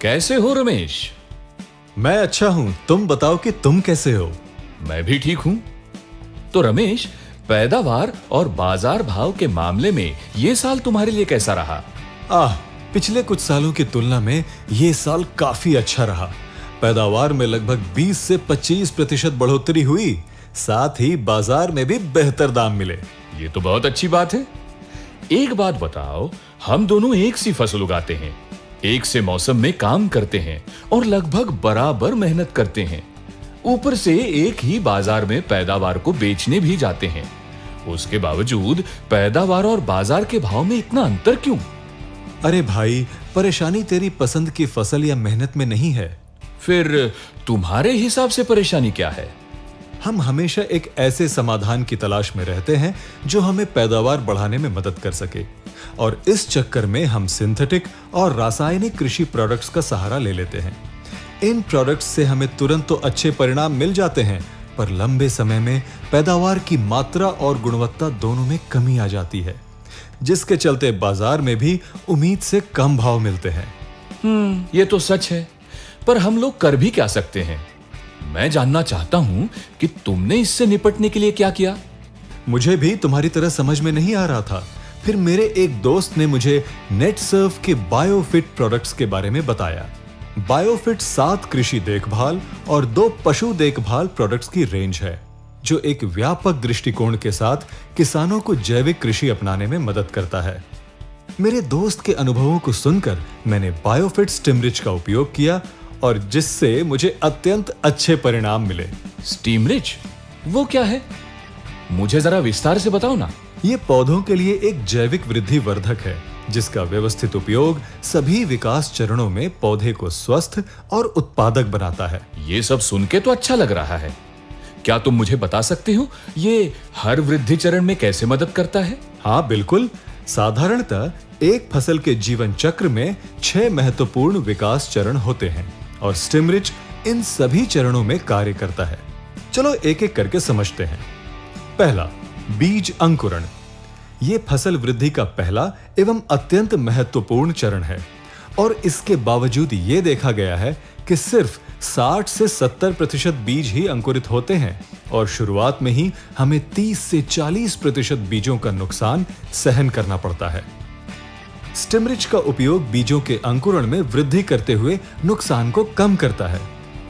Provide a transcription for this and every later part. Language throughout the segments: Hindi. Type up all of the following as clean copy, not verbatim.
कैसे हो रमेश? मैं अच्छा हूं, तुम बताओ कि तुम कैसे हो? मैं भी ठीक हूं। तो रमेश, पैदावार और बाजार भाव के मामले में ये साल तुम्हारे लिए कैसा रहा? पिछले कुछ सालों की तुलना में ये साल काफी अच्छा रहा। पैदावार में लगभग 20 से 25% बढ़ोतरी हुई, साथ ही बाजार में भी बेहतर दाम मिले। ये तो बहुत अच्छी बात है। एक बात बताओ, हम दोनों एक सी फसल उगाते हैं, एक से मौसम में काम करते हैं और लगभग बराबर मेहनत करते हैं। ऊपर से एक ही बाजार में पैदावार को बेचने भी जाते हैं। उसके बावजूद पैदावार और बाजार के भाव में इतना अंतर क्यों? अरे भाई, परेशानी तेरी पसंद की फसल या मेहनत में नहीं है। फिर तुम्हारे हिसाब से परेशानी क्या है? हम हमेशा एक ऐसे समाधान की तलाश में रहते हैं जो हमें पैदावार बढ़ाने में मदद कर सके, और इस चक्कर में हम सिंथेटिक और रासायनिक कृषि प्रोडक्ट्स का सहारा ले लेते हैं। इन प्रोडक्ट्स से हमें तुरंत तो अच्छे परिणाम मिल जाते हैं, पर लंबे समय में पैदावार की मात्रा और गुणवत्ता दोनों में कमी आ जाती है, जिसके चलते बाजार में भी उम्मीद से कम भाव मिलते हैं। ये तो सच है, पर हम लोग कर भी क्या सकते हैं? मैं जानना चाहता हूं कि तुमने इससे निपटने के लिए क्या किया? मुझे भी तुम्हारी तरह समझ में नहीं आ रहा था। फिर मेरे एक दोस्त ने मुझे नेटसर्व के बायोफिट प्रोडक्ट्स के बारे में बताया। बायोफिट 7 कृषि देखभाल और 2 पशु देखभाल प्रोडक्ट्स की रेंज है, जो एक व्यापक दृष्टिकोण के साथ किसानों को जैविक कृषि अपनाने में मदद करता है। मेरे दोस्त के अनुभवों को सुनकर मैंने बायोफिट स्टिमरिच का उपयोग किया, और जिससे मुझे अत्यंत अच्छे परिणाम मिले। स्टीमरिच? वो क्या है? मुझे जरा विस्तार से बताओ ना। ये पौधों के लिए एक जैविक वृद्धि वर्धक है, जिसका व्यवस्थित उपयोग सभी विकास चरणों में पौधे को स्वस्थ और उत्पादक बनाता है। ये सब सुन के तो अच्छा लग रहा है। क्या तुम मुझे बता सकते हो ये हर वृद्धि चरण में कैसे मदद करता है? हाँ बिल्कुल। साधारणतः एक फसल के जीवन चक्र में 6 महत्वपूर्ण विकास चरण होते हैं, और स्टिमरिच इन सभी चरणों में कार्य करता है। चलो एक एक करके समझते हैं। पहला, बीज अंकुरण। यह फसल वृद्धि का पहला एवं अत्यंत महत्वपूर्ण चरण है, और इसके बावजूद यह देखा गया है कि सिर्फ 60 से 70% बीज ही अंकुरित होते हैं, और शुरुआत में ही हमें 30 से 40% बीजों का नुकसान सहन करना पड़ता है। स्टिमरिच का उपयोग बीजों के अंकुरण में वृद्धि करते हुए नुकसान को कम करता है।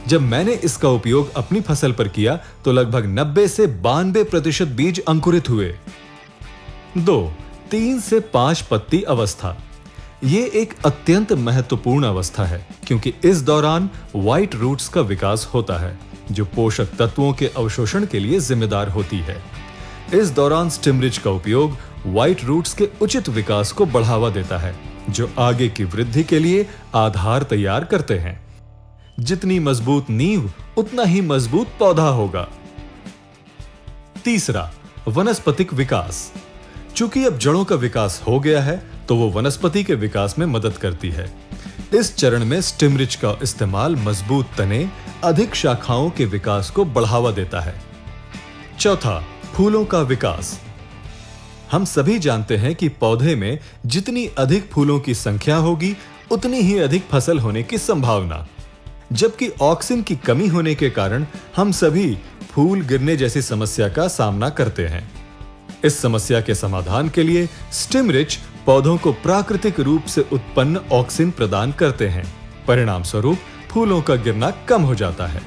जब मैंने इसका उपयोग अपनी फसल पर किया तो लगभग 90 से 92% बीज अंकुरित हुए। 2. 3 से 5 पत्ती अवस्था। ये एक अत्यंत महत्वपूर्ण अवस्था है, क्योंकि इस दौरान व्हाइट रूट्स का विकास होता है, जो पोषक तत्वों के अवशोषण के लिए जिम्मेदार होती है। इस दौरान स्टिमरिच का उपयोग व्हाइट रूट्स के उचित विकास को बढ़ावा देता है, जो आगे की वृद्धि के लिए आधार तैयार करते हैं। जितनी मजबूत नींव, उतना ही मजबूत पौधा होगा। तीसरा, वनस्पतिक विकास। चूंकि अब जड़ों का विकास हो गया है, तो वो वनस्पति के विकास में मदद करती है। इस चरण में स्टिमरिच का इस्तेमाल मजबूत तने, अधिक शाखाओं के विकास को बढ़ावा देता है। चौथा, फूलों का विकास। हम सभी जानते हैं कि पौधे में जितनी अधिक फूलों की संख्या होगी, उतनी ही अधिक फसल होने की संभावना। जबकि ऑक्सीजन की कमी होने के कारण हम सभी फूल गिरने जैसी समस्या का सामना करते हैं। इस समस्या के समाधान के लिए स्टिमरिच पौधों को प्राकृतिक रूप से उत्पन्न ऑक्सीजन प्रदान करते हैं। परिणाम स्वरूप फूलों का गिरना कम हो जाता है।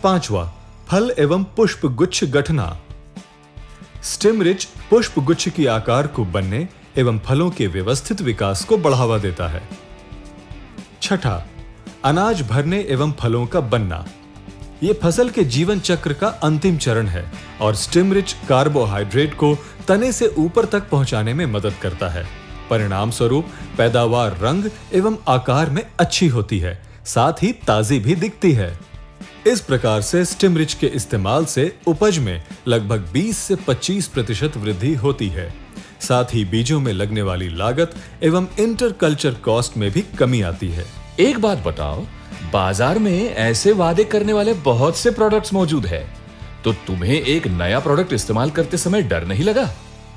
पांचवा, फल एवं पुष्प गुच्छ गठना। स्टिमरिच पुष्प गुच्छ की आकार को बनने एवं फलों के व्यवस्थित विकास को बढ़ावा देता है। छठा, अनाज भरने एवं फलों का बनना। यह फसल के जीवन चक्र का अंतिम चरण है, और स्टिमरिच कार्बोहाइड्रेट को तने से ऊपर तक पहुंचाने में मदद करता है। परिणाम स्वरूप पैदावार रंग एवं आकार में अच्छी होती है, साथ ही ताजी भी दिखती है। इस प्रकार से स्टिमरिच के इस्तेमाल से उपज में लगभग 20 से 25% वृद्धि होती है। साथ ही बीजों में लगने वाली लागत एवं इंटरकल्चर कॉस्ट में भी कमी आती है। एक बात बताओ, बाजार में ऐसे वादे करने वाले बहुत से प्रोडक्ट्स मौजूद है, तो तुम्हें एक नया प्रोडक्ट इस्तेमाल करते समय डर नहीं लगा?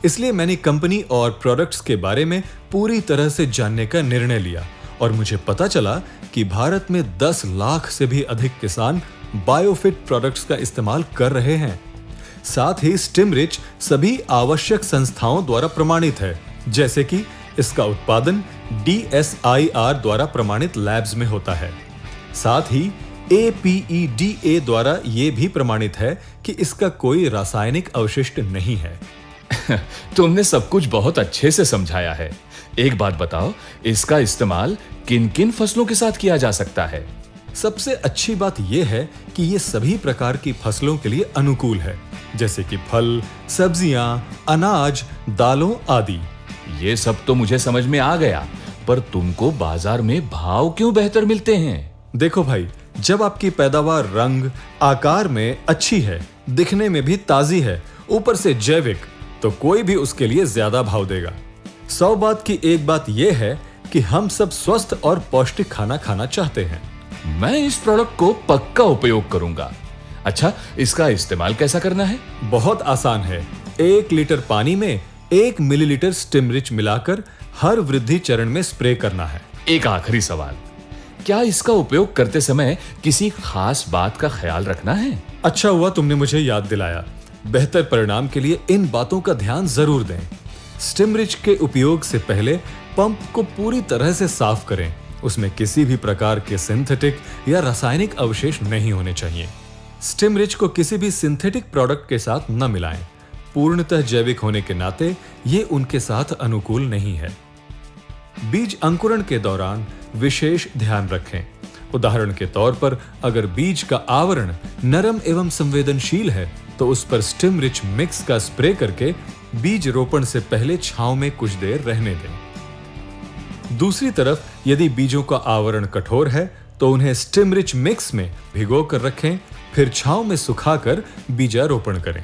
इसलिए मैंने कंपनी और प्रोडक्ट्स के बारे में पूरी तरह से जानने का निर्णय लिया और मुझे पता चला कि भारत में 10 लाख से भी अधिक किसान बायोफिट प्रोडक्ट्स का इस्तेमाल कर रहे हैं। साथ ही स्टिमरिच सभी आवश्यक संस्थाओं द्वारा प्रमाणित है, जैसे कि इसका उत्पादन DSIR द्वारा प्रमाणित लैब्स में होता है। साथ ही APEDA द्वारा यह भी प्रमाणित है कि इसका कोई रासायनिक अवशिष्ट नहीं है। तुमने सब कुछ बहुत अच्छे से समझाया है। एक बात बताओ, इसका इस्तेमाल किन किन फसलों के साथ किया जा सकता है? सबसे अच्छी बात यह है कि ये सभी प्रकार की फसलों के लिए अनुकूल है, जैसे कि फल, सब्जियां, अनाज, दालों आदि। ये सब तो मुझे समझ में आ गया, पर तुमको बाजार में भाव क्यों बेहतर मिलते हैं? देखो भाई, जब आपकी पैदावार रंग, आकार में अच्छी है, दिखने में भी ताजी है, ऊपर से जैविक, तो कोई भी उसके लिए ज्यादा भाव देगा। 100 बात की एक बात यह है कि हम सब स्वस्थ और पौष्टिक खाना खाना चाहते हैं। मैं इस प्रोडक्ट को पक्का उपयोग करूंगा। अच्छा, इसका इस्तेमाल कैसा करना है? बहुत आसान है। 1 लीटर पानी में 1 मिलीलीटर स्टिमरिच मिलाकर हर वृद्धि चरण में स्प्रे करना है। एक आखिरी सवाल, क्या इसका उपयोग करते समय किसी खास बात का ख्याल रखना है? अच्छा हुआ तुमने मुझे याद दिलाया। बेहतर परिणाम के लिए इन बातों का ध्यान जरूर दें। स्टिमरिच के उपयोग से पहले पंप को पूरी तरह से साफ करें। उसमें किसी भी प्रकार के सिंथेटिक या रासायनिक अवशेष नहीं होने चाहिए। स्टिमरिच को किसी भी सिंथेटिक प्रोडक्ट के साथ न मिलाएं। पूर्णतः जैविक होने के नाते ये उनके साथ अनुकूल नहीं है। बीज अंकुरण के दौरान विशेष ध्यान रखें। उदाहरण के तौर पर अगर बीज का आवरण नरम एवं संवेदनशील है तो उस पर स्टिमरिच मिक्स का स्प्रे करके बीज रोपण से पहले छांव में कुछ देर रहने दें। दूसरी तरफ यदि बीजों का आवरण कठोर है तो उन्हें स्टिमरिच मिक्स में भिगो कर रखें, फिर छांव में सुखाकर बीजारोपण करें।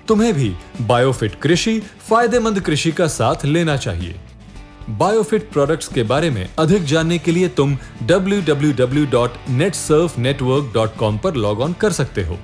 तुम्हें भी बायोफिट कृषि फायदेमंद कृषि का साथ लेना चाहिए। बायोफिट प्रोडक्ट्स के बारे में अधिक जानने के लिए तुम www.netsurfnetwork.com पर लॉग ऑन कर सकते हो।